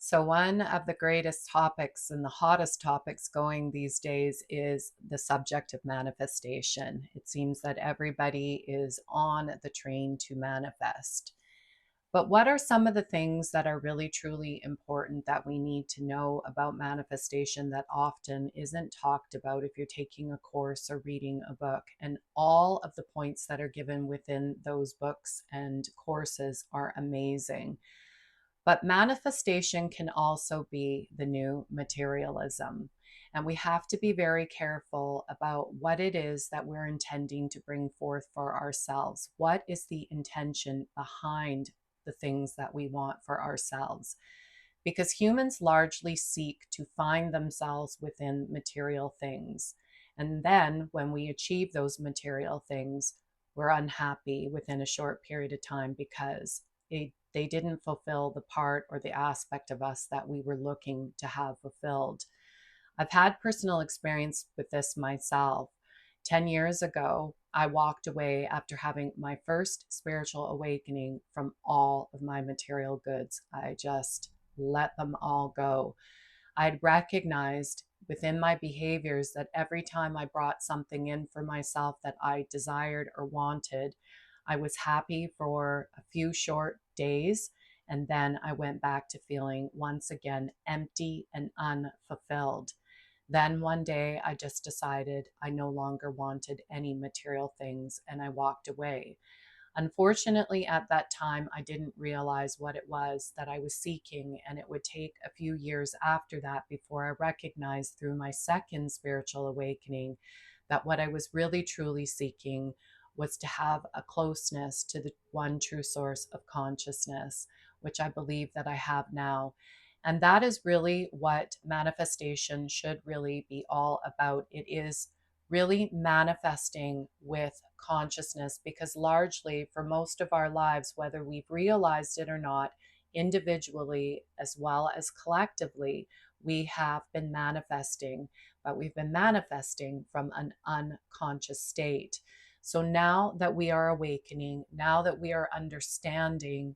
So, one of the greatest topics and the hottest topics going these days is the subject of manifestation. It seems that everybody is on the train to manifest. But what are some of the things that are really truly important that we need to know about manifestation that often isn't talked about if you're taking a course or reading a book? And all of the points that are given within those books and courses are amazing. But manifestation can also be the new materialism. And we have to be very careful about what it is that we're intending to bring forth for ourselves. What is the intention behind the things that we want for ourselves? Because humans largely seek to find themselves within material things. And then when we achieve those material things, we're unhappy within a short period of time because they didn't fulfill the part or the aspect of us that we were looking to have fulfilled. I've had personal experience with this myself. 10 years ago, I walked away after having my first spiritual awakening from all of my material goods. I just let them all go. I'd recognized within my behaviors that every time I brought something in for myself that I desired or wanted, I was happy for a few short days. And then I went back to feeling once again empty and unfulfilled. Then one day I just decided I no longer wanted any material things and I walked away. Unfortunately, at that time, I didn't realize what it was that I was seeking, and it would take a few years after that before I recognized through my second spiritual awakening that what I was really truly seeking was to have a closeness to the one true source of consciousness, which I believe that I have now. And that is really what manifestation should really be all about. It is really manifesting with consciousness because largely for most of our lives, whether we've realized it or not, individually as well as collectively, we have been manifesting, but we've been manifesting from an unconscious state. So now that we are awakening, now that we are understanding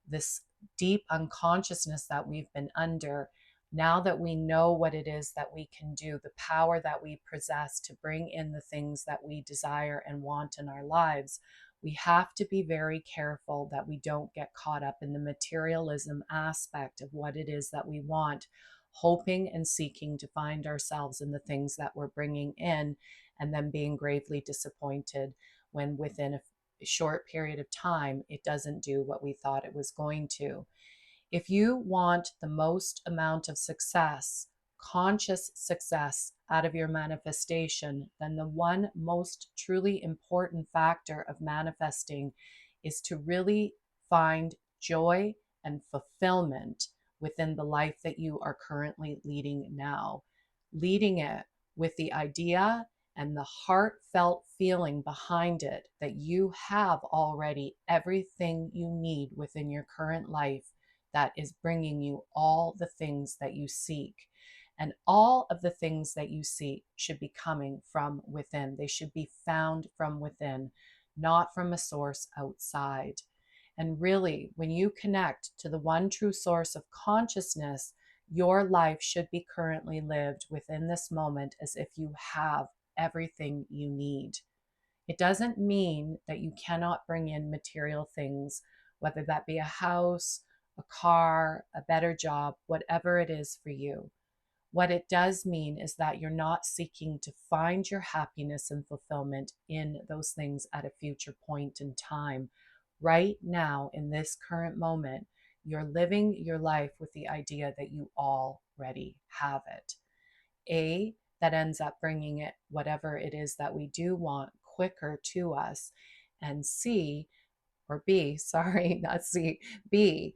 this deep unconsciousness that we've been under, now that we know what it is that we can do, the power that we possess to bring in the things that we desire and want in our lives, we have to be very careful that we don't get caught up in the materialism aspect of what it is that we want, hoping and seeking to find ourselves in the things that we're bringing in, and then being gravely disappointed when within a short period of time it doesn't do what we thought it was going to. If you want the most amount of success, conscious success out of your manifestation, then the one most truly important factor of manifesting is to really find joy and fulfillment within the life that you are currently leading now. Leading it with the idea and the heartfelt feeling behind it that you have already everything you need within your current life that is bringing you all the things that you seek. And all of the things that you seek should be coming from within. They should be found from within, not from a source outside. And really, when you connect to the one true source of consciousness, your life should be currently lived within this moment as if you have everything you need. It doesn't mean that you cannot bring in material things, whether that be a house, a car, a better job, whatever it is for you. What it does mean is that you're not seeking to find your happiness and fulfillment in those things at a future point in time. Right now, in this current moment, you're living your life with the idea that you already have it. A, that ends up bringing it, whatever it is that we do want, quicker to us. And C, or B, sorry, not C, B,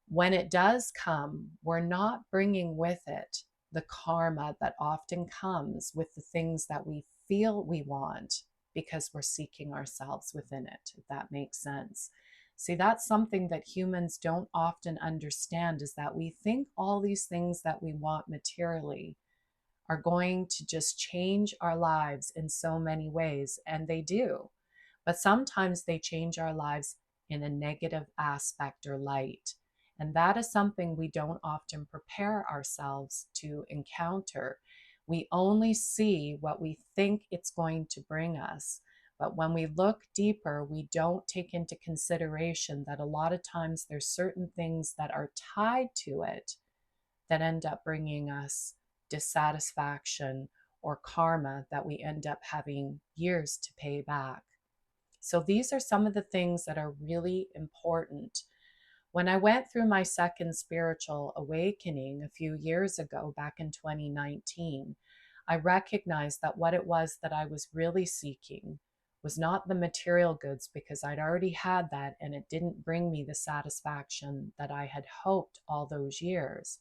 when it does come, we're not bringing with it the karma that often comes with the things that we feel we want because we're seeking ourselves within it, if that makes sense. See, that's something that humans don't often understand is that we think all these things that we want materially are going to just change our lives in so many ways, and they do. But sometimes they change our lives in a negative aspect or light. And that is something we don't often prepare ourselves to encounter. We only see what we think it's going to bring us. But when we look deeper, we don't take into consideration that a lot of times there's certain things that are tied to it that end up bringing us dissatisfaction or karma that we end up having years to pay back. So these are some of the things that are really important. When I went through my second spiritual awakening a few years ago, back in 2019, I recognized that what it was that I was really seeking was not the material goods, because I'd already had that and it didn't bring me the satisfaction that I had hoped all those years.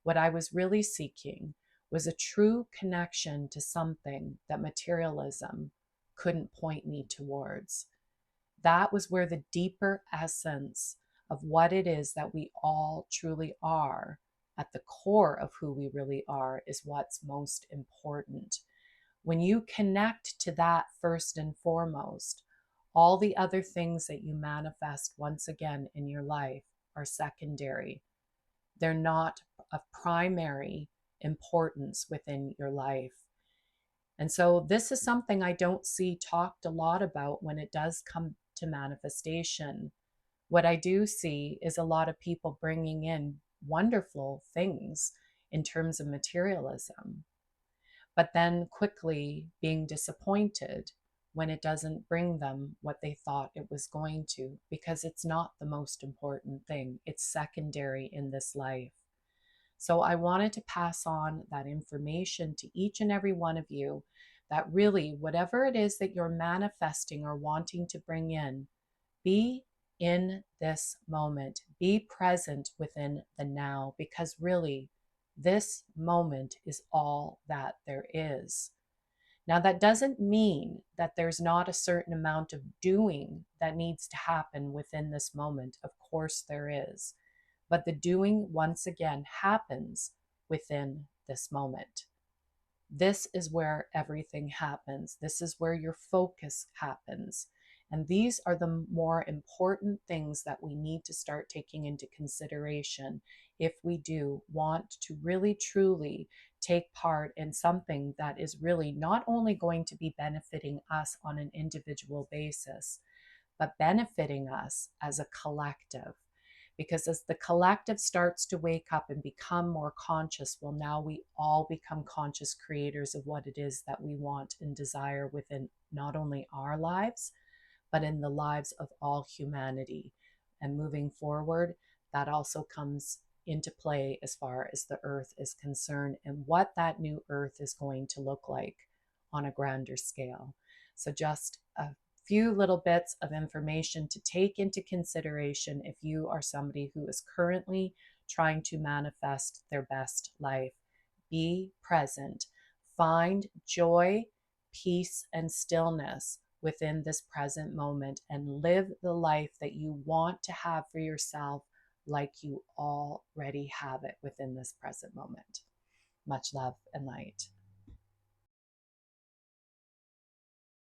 What I was really seeking was a true connection to something that materialism couldn't point me towards. That was where the deeper essence of what it is that we all truly are, at the core of who we really are, is what's most important. When you connect to that first and foremost, all the other things that you manifest once again in your life are secondary. They're not of primary importance within your life. And so this is something I don't see talked a lot about when it does come to manifestation. What I do see is a lot of people bringing in wonderful things in terms of materialism, but then quickly being disappointed when it doesn't bring them what they thought it was going to, because it's not the most important thing. It's secondary in this life. So I wanted to pass on that information to each and every one of you, that really, whatever it is that you're manifesting or wanting to bring in, be in this moment, be present within the now, because really, this moment is all that there is. Now, that doesn't mean that there's not a certain amount of doing that needs to happen within this moment. Of course, there is. But the doing, once again, happens within this moment. This is where everything happens. This is where your focus happens. And these are the more important things that we need to start taking into consideration if we do want to really truly take part in something that is really not only going to be benefiting us on an individual basis, but benefiting us as a collective. Because as the collective starts to wake up and become more conscious, well, now we all become conscious creators of what it is that we want and desire within not only our lives, but in the lives of all humanity. And moving forward, that also comes into play as far as the earth is concerned and what that new earth is going to look like on a grander scale. So just a few little bits of information to take into consideration if you are somebody who is currently trying to manifest their best life. Be present. Find joy, peace, and stillness within this present moment, and live the life that you want to have for yourself like you already have it within this present moment. Much love and light.